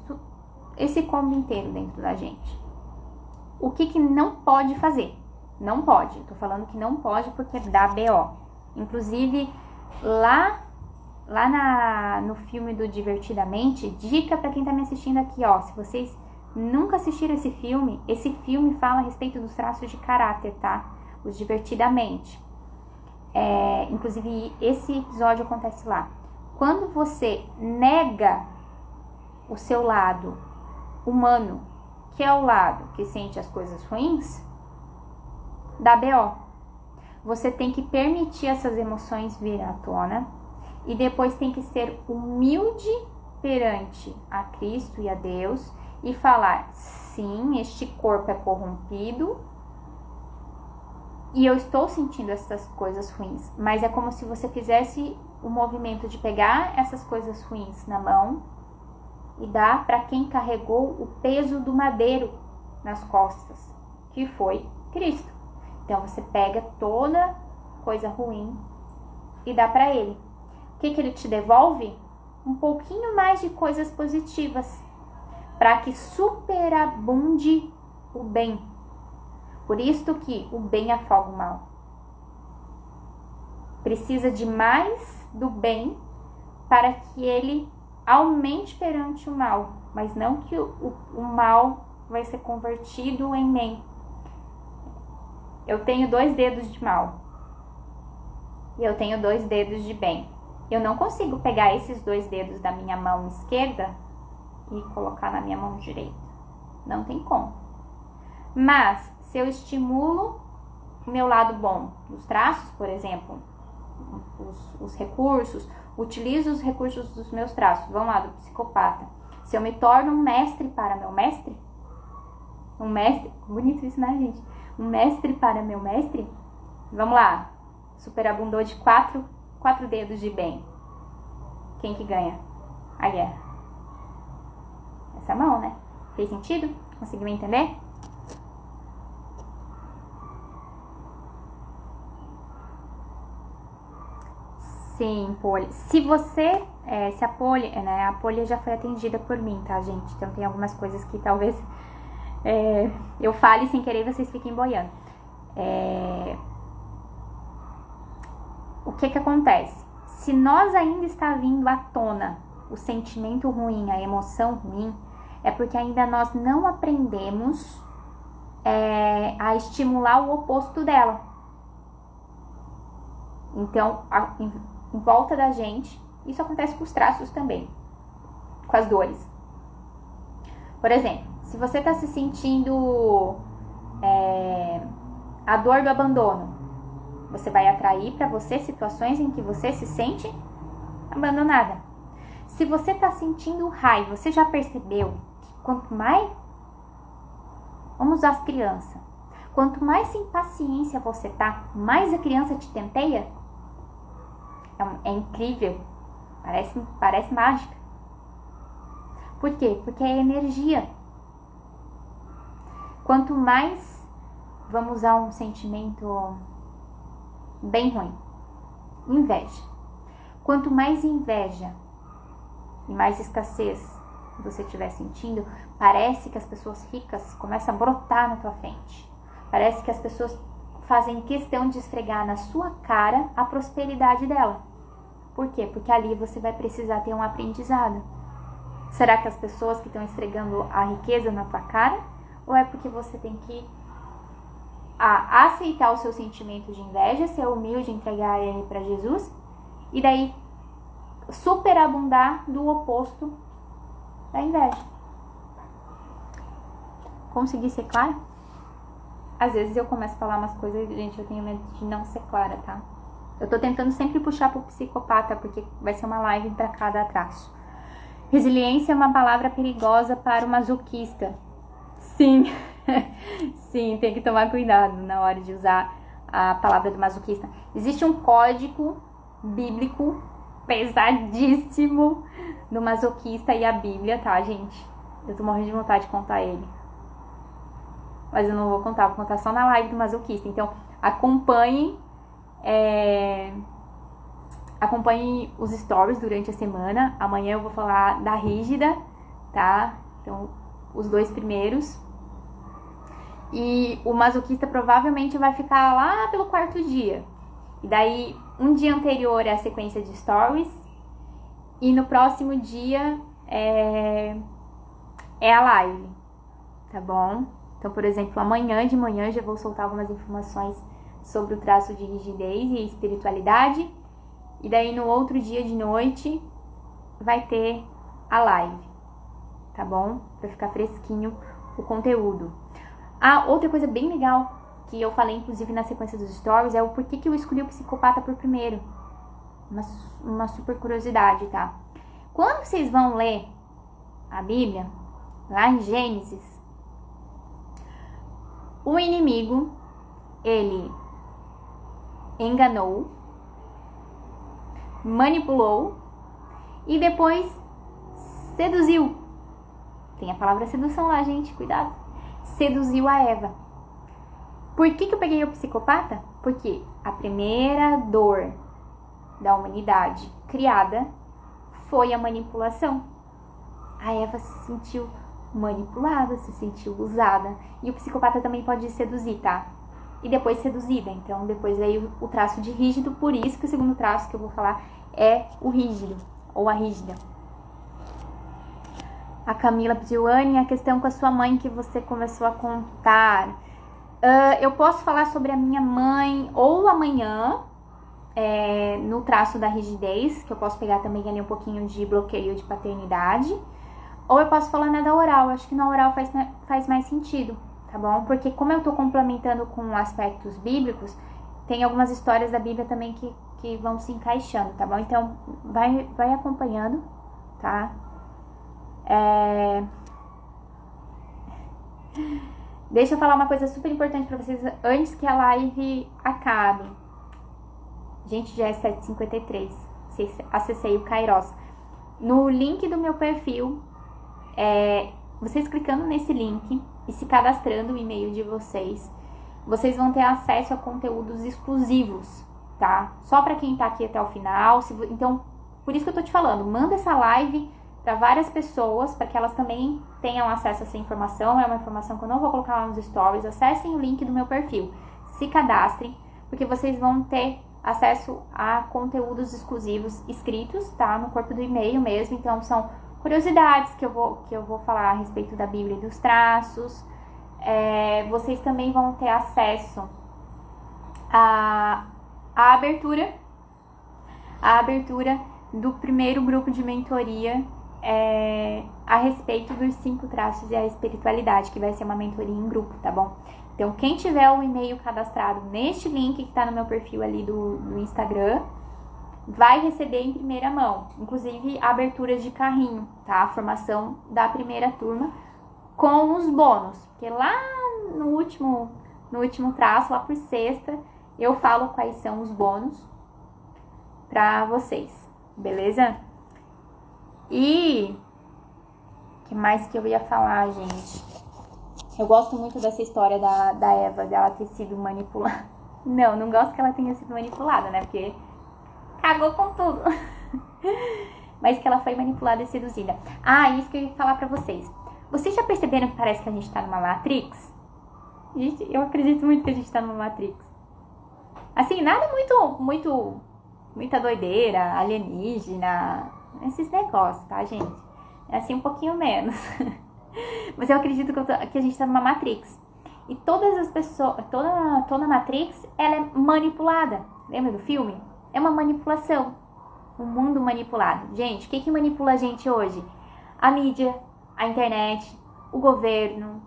esse combo inteiro dentro da gente. O que não pode fazer? Não pode. Tô falando que não pode porque dá BO. Inclusive, lá no filme do Divertidamente, dica pra quem tá me assistindo aqui, ó. Se vocês nunca assistiram esse filme fala a respeito dos traços de caráter, tá? Os Divertidamente. Inclusive, esse episódio acontece lá. Quando você nega o seu lado humano, que é o lado que sente as coisas ruins, dá BO. Você tem que permitir essas emoções virem à tona e depois tem que ser humilde perante a Cristo e a Deus e falar: sim, este corpo é corrompido e eu estou sentindo essas coisas ruins, mas é como se você fizesse o movimento de pegar essas coisas ruins na mão e dar para quem carregou o peso do madeiro nas costas, que foi Cristo. Então você pega toda coisa ruim e dá para ele. O que ele te devolve? Um pouquinho mais de coisas positivas, para que superabunde o bem. Por isso que o bem afoga o mal. Precisa de mais do bem para que ele aumente perante o mal, mas não que o mal vai ser convertido em bem. Eu tenho 2 dedos de mal e eu tenho 2 dedos de bem. Eu não consigo pegar esses 2 dedos da minha mão esquerda e colocar na minha mão direita. Não tem como. Mas, se eu estimulo o meu lado bom dos traços, por exemplo, os recursos, utilizo os recursos dos meus traços, vamos lá, do psicopata. Se eu me torno um mestre para meu mestre, bonito isso, né, gente? Um mestre para meu mestre, vamos lá, superabundou de 4 dedos de bem. Quem que ganha a guerra? Essa mão, né? Fez sentido? Conseguiu entender? Sim, Poli. Se você, se a Poli, né, a Poli já foi atendida por mim, tá, gente? Então tem algumas coisas que talvez eu fale sem querer e vocês fiquem boiando. O que acontece? Se nós ainda está vindo à tona o sentimento ruim, a emoção ruim, é porque ainda nós não aprendemos a estimular o oposto dela. Então, em volta da gente, isso acontece com os traços também, com as dores. Por exemplo, se você está se sentindo a dor do abandono, você vai atrair para você situações em que você se sente abandonada. Se você está sentindo raiva, você já percebeu que quanto mais... Vamos usar as crianças. Quanto mais sem paciência você tá, mais a criança te tenteia? É incrível. Parece mágica. Por quê? Porque é energia. Quanto mais... Vamos usar um sentimento bem ruim. Inveja. Quanto mais inveja e mais escassez você estiver sentindo, parece que as pessoas ricas começam a brotar na tua frente. Parece que as pessoas fazem questão de esfregar na sua cara a prosperidade dela. Por quê? Porque ali você vai precisar ter um aprendizado. Será que as pessoas que estão esfregando a riqueza na tua cara? Ou é porque você tem que aceitar o seu sentimento de inveja, ser humilde, entregar ele para Jesus e daí superabundar do oposto da inveja? Consegui ser clara? Às vezes eu começo a falar umas coisas e, gente, eu tenho medo de não ser clara, tá? Eu tô tentando sempre puxar pro psicopata, porque vai ser uma live pra cada traço. Resiliência é uma palavra perigosa para o masoquista. Sim, sim, tem que tomar cuidado na hora de usar a palavra do masoquista. Existe um código bíblico pesadíssimo do masoquista e a Bíblia, tá, gente? Eu tô morrendo de vontade de contar ele. Mas eu não vou contar só na live do masoquista. Então, acompanhe os stories durante a semana. Amanhã eu vou falar da rígida, tá? Então, os 2 primeiros. E o masoquista provavelmente vai ficar lá pelo 4º dia. E daí, um dia anterior é a sequência de stories. E no próximo dia é a live, tá bom? Então, por exemplo, amanhã de manhã já vou soltar algumas informações sobre o traço de rigidez e espiritualidade. E daí no outro dia de noite vai ter a live, tá bom? Pra ficar fresquinho o conteúdo. Outra coisa bem legal que eu falei inclusive na sequência dos stories é o porquê que eu escolhi o psicopata por primeiro. Uma super curiosidade, tá? Quando vocês vão ler a Bíblia, lá em Gênesis, o inimigo, ele enganou, manipulou e depois seduziu. Tem a palavra sedução lá, gente, cuidado. Seduziu a Eva. Por que eu peguei o psicopata? Porque a primeira dor da humanidade criada foi a manipulação. A Eva se sentiu manipulada, se sentiu usada. E o psicopata também pode seduzir, tá? E depois seduzida. Então depois veio o traço de rígido. Por isso que o segundo traço que eu vou falar é o rígido, ou a rígida. A Camila pediu, Anne, a questão com a sua mãe que você começou a contar. Eu posso falar sobre a minha mãe ou amanhã, no traço da rigidez, que eu posso pegar também ali um pouquinho de bloqueio de paternidade. Ou eu posso falar na da oral. Acho que na oral faz mais sentido, tá bom? Porque como eu tô complementando com aspectos bíblicos, tem algumas histórias da Bíblia também que vão se encaixando, tá bom? Então, vai acompanhando, tá? Deixa eu falar uma coisa super importante pra vocês antes que a live acabe. Gente, já é 7h53. Acessei o Kairos. No link do meu perfil, vocês clicando nesse link e se cadastrando o e-mail de vocês vão ter acesso a conteúdos exclusivos, tá? Só pra quem tá aqui até o final. Então, por isso que eu tô te falando, manda essa live para várias pessoas, para que elas também tenham acesso a essa informação. É uma informação que eu não vou colocar lá nos stories. Acessem o link do meu perfil, se cadastrem, porque vocês vão ter acesso a conteúdos exclusivos escritos, tá? No corpo do e-mail mesmo. Então, são curiosidades que eu vou falar a respeito da Bíblia e dos traços. Vocês também vão ter acesso à abertura do primeiro grupo de mentoria a respeito dos 5 traços e a espiritualidade, que vai ser uma mentoria em grupo, tá bom? Então, quem tiver o e-mail cadastrado neste link que tá no meu perfil ali do Instagram, vai receber em primeira mão, inclusive aberturas de carrinho, tá? A formação da primeira turma com os bônus, porque lá no último traço, lá por sexta, eu falo quais são os bônus pra vocês, beleza? E o que mais que eu ia falar, gente? Eu gosto muito dessa história da Eva, dela ter sido manipulada. Não gosto que ela tenha sido manipulada, né? Porque cagou com tudo. Mas que ela foi manipulada e seduzida. Isso que eu ia falar pra vocês. Vocês já perceberam que parece que a gente tá numa Matrix? Gente, eu acredito muito que a gente tá numa Matrix. Assim, nada muita doideira, alienígena, esses negócios, tá, gente? É assim um pouquinho menos. Mas eu acredito que a gente tá numa Matrix. E todas as pessoas, toda Matrix, ela é manipulada. Lembra do filme? É uma manipulação. Um mundo manipulado. Gente, o que manipula a gente hoje? A mídia, a internet, o governo,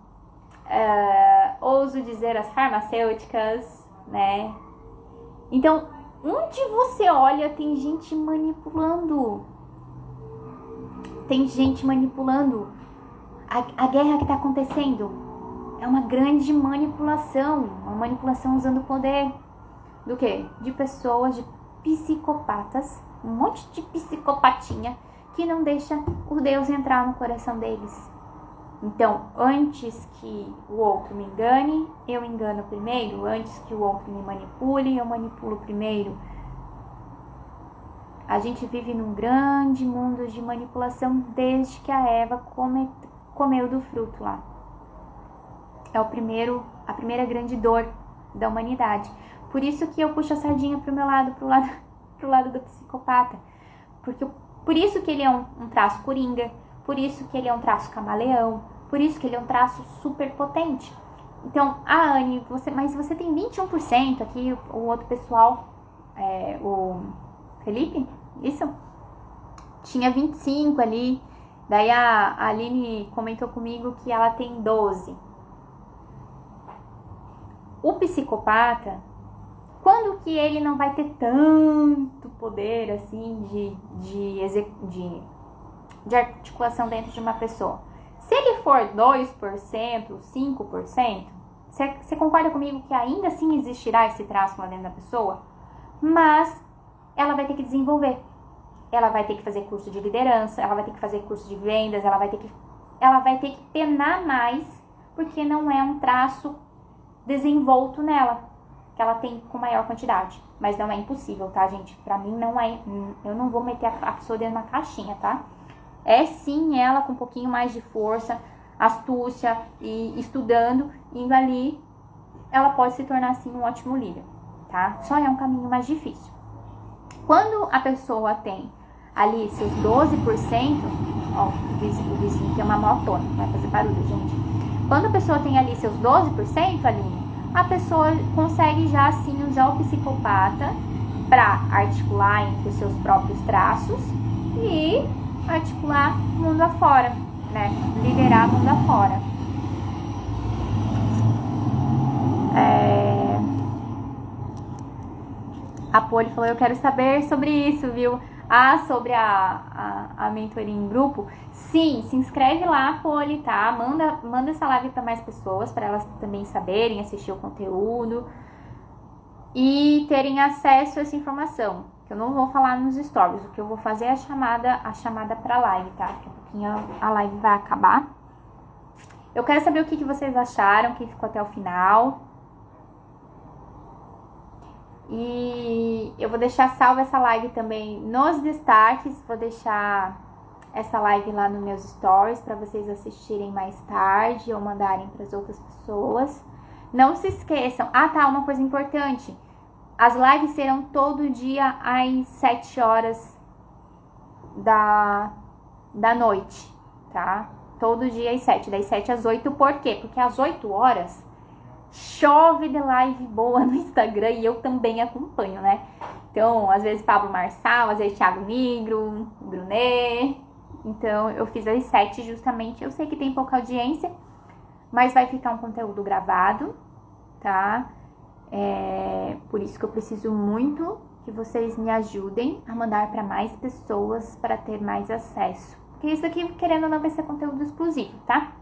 ouso dizer as farmacêuticas, né? Então, onde você olha, tem gente manipulando. Tem gente manipulando. A guerra que está acontecendo é uma grande manipulação. Uma manipulação usando o poder. Do quê? De pessoas, de psicopatas. Um monte de psicopatinha que não deixa o Deus entrar no coração deles. Então, antes que o outro me engane, eu engano primeiro. Antes que o outro me manipule, eu manipulo primeiro. A gente vive num grande mundo de manipulação desde que a Eva comeu do fruto lá. É a primeira grande dor da humanidade. Por isso que eu puxo a sardinha pro lado do psicopata. Por isso que ele é um traço coringa. Por isso que ele é um traço camaleão. Por isso que ele é um traço super potente. Então, Anne, mas você tem 21% aqui, o outro pessoal, o Felipe, isso? Tinha 25 ali. Daí a Aline comentou comigo que ela tem 12. O psicopata, quando que ele não vai ter tanto poder assim de articulação dentro de uma pessoa? Se ele for 2%, 5%, você concorda comigo que ainda assim existirá esse traço lá dentro da pessoa? Mas ela vai ter que desenvolver. Ela vai ter que fazer curso de liderança, ela vai ter que fazer curso de vendas, ela vai ter que penar mais, porque não é um traço desenvolto nela, que ela tem com maior quantidade. Mas não é impossível, tá, gente? Pra mim não é, eu não vou meter a pessoa dentro de uma caixinha, tá? É sim ela com um pouquinho mais de força, astúcia e estudando, indo ali, ela pode se tornar assim um ótimo líder, tá? Só é um caminho mais difícil. Quando a pessoa tem ali seus 12%, ó, o vizinho tem uma motona, vai fazer barulho, gente. Quando a pessoa tem ali seus 12%, Aline, a pessoa consegue já assim usar o psicopata para articular entre os seus próprios traços e articular mundo afora, né? Liderar mundo afora. A Poli falou, eu quero saber sobre isso, viu? Sobre a mentoria em grupo. Sim, se inscreve lá, Poli, tá? Manda essa live para mais pessoas, para elas também saberem, assistir o conteúdo e terem acesso a essa informação. Que eu não vou falar nos stories, o que eu vou fazer é a chamada para live, tá? Daqui a pouquinho a live vai acabar. Eu quero saber o que vocês acharam, quem ficou até o final. E eu vou deixar salva essa live também nos destaques. Vou deixar essa live lá nos meus stories para vocês assistirem mais tarde ou mandarem para as outras pessoas. Não se esqueçam. Uma coisa importante. As lives serão todo dia às 7 horas da noite, tá? Todo dia às 7, das 7 às 8. Por quê? Porque às 8 horas chove de live boa no Instagram e eu também acompanho, né? Então, às vezes Pablo Marçal, às vezes Thiago Nigro, Brunet. Então, eu fiz às 7 justamente. Eu sei que tem pouca audiência, mas vai ficar um conteúdo gravado, tá? Por isso que eu preciso muito que vocês me ajudem a mandar para mais pessoas para ter mais acesso. Porque isso aqui, querendo ou não, vai ser conteúdo exclusivo, tá?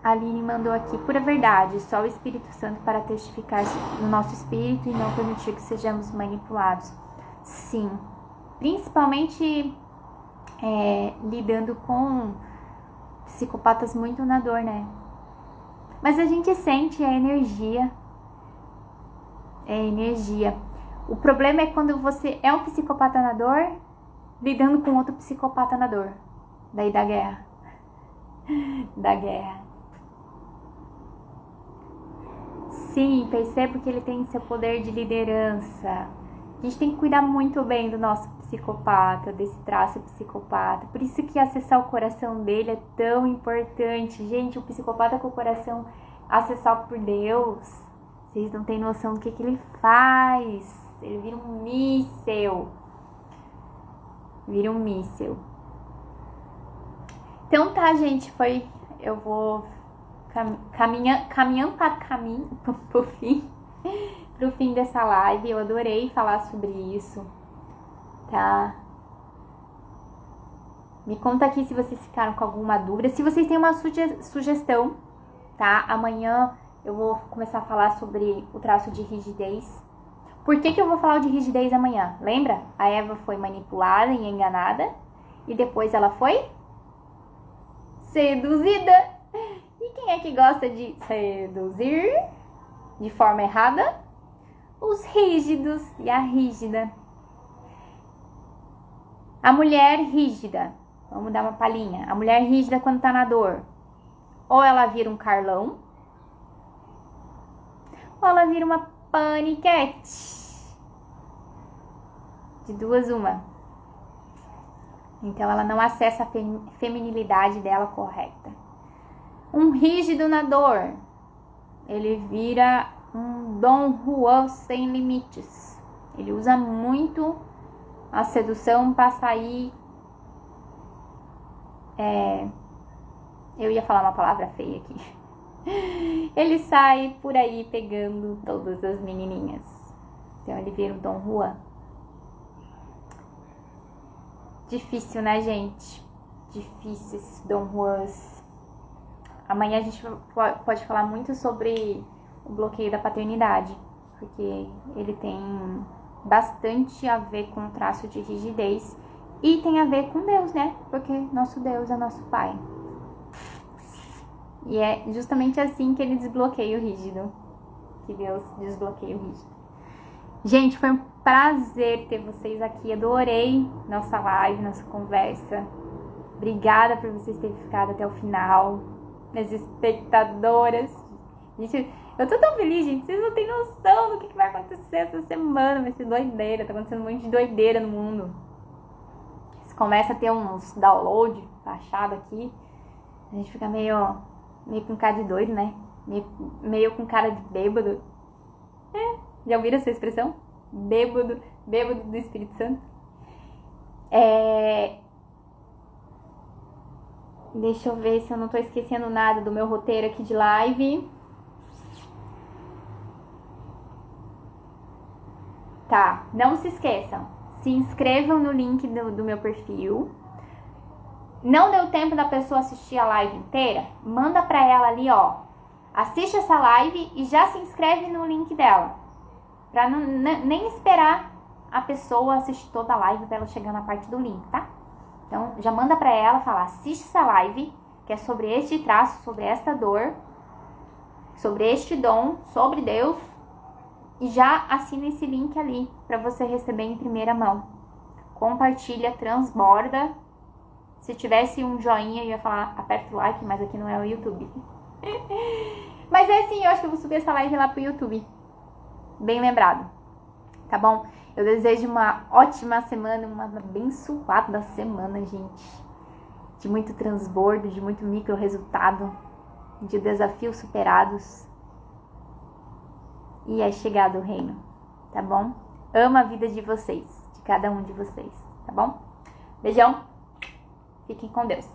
A Aline mandou aqui, pura verdade, só o Espírito Santo para testificar no nosso espírito e não permitir que sejamos manipulados. Sim, principalmente lidando com psicopatas muito na dor, né? Mas a gente sente a energia. O problema é quando você é um psicopata na dor, lidando com outro psicopata na dor. Daí da guerra. Sim, percebo que ele tem seu poder de liderança. A gente tem que cuidar muito bem do nosso psicopata, desse traço psicopata. Por isso que acessar o coração dele é tão importante. Gente, o psicopata com o coração acessado por Deus, vocês não têm noção do que ele faz. Ele vira um míssel. Vira um míssel. Então tá, gente, eu vou caminhando para pro fim dessa live. Eu adorei falar sobre isso, tá? Me conta aqui se vocês ficaram com alguma dúvida. Se vocês têm uma sugestão, tá? Amanhã eu vou começar a falar sobre o traço de rigidez. Por que eu vou falar de rigidez amanhã? Lembra? A Eva foi manipulada e enganada e depois ela foi seduzida. E quem é que gosta de seduzir de forma errada? Os rígidos e a rígida. A mulher rígida. Vamos dar uma palhinha. A mulher rígida quando tá na dor. Ou ela vira um Carlão. Ou ela vira uma paniquete. De duas uma. Então ela não acessa a feminilidade dela correta. Um rígido na dor. Ele vira um Dom Juan sem limites. Ele usa muito a sedução para sair. Eu ia falar uma palavra feia aqui. Ele sai por aí pegando todas as menininhas. Então ele vira um Dom Juan. Difícil, né, gente? Difícil esses Dom Juans. Amanhã a gente pode falar muito sobre o bloqueio da paternidade, porque ele tem bastante a ver com o traço de rigidez e tem a ver com Deus, né? Porque nosso Deus é nosso Pai. E é justamente assim que ele desbloqueia o rígido. Que Deus desbloqueia o rígido. Gente, foi um prazer ter vocês aqui. Adorei nossa live, nossa conversa. Obrigada por vocês terem ficado até o final. Minhas espectadoras. Gente, eu tô tão feliz, gente. Vocês não têm noção do que vai acontecer essa semana. Vai ser doideira. Tá acontecendo um monte de doideira no mundo. Você começa a ter uns download baixado aqui. A gente fica meio com cara de doido, né? Meio com cara de bêbado. Já ouviram essa expressão? Bêbado do Espírito Santo. Deixa eu ver se eu não tô esquecendo nada do meu roteiro aqui de live. Tá, não se esqueçam. Se inscrevam no link do meu perfil. Não deu tempo da pessoa assistir a live inteira? Manda pra ela ali, ó. Assiste essa live e já se inscreve no link dela. Pra nem esperar a pessoa assistir toda a live pra ela chegar na parte do link, tá? Então, já manda pra ela, fala, assiste essa live, que é sobre este traço, sobre esta dor, sobre este dom, sobre Deus, e já assina esse link ali pra você receber em primeira mão. Compartilha, transborda. Se tivesse um joinha, eu ia falar, aperta o like, mas aqui não é o YouTube. Mas é assim, eu acho que eu vou subir essa live lá pro YouTube. Bem lembrado, tá bom? Eu desejo uma ótima semana, uma abençoada semana, gente. De muito transbordo, de muito micro resultado, de desafios superados. E é chegado o reino, tá bom? Amo a vida de vocês, de cada um de vocês, tá bom? Beijão, fiquem com Deus.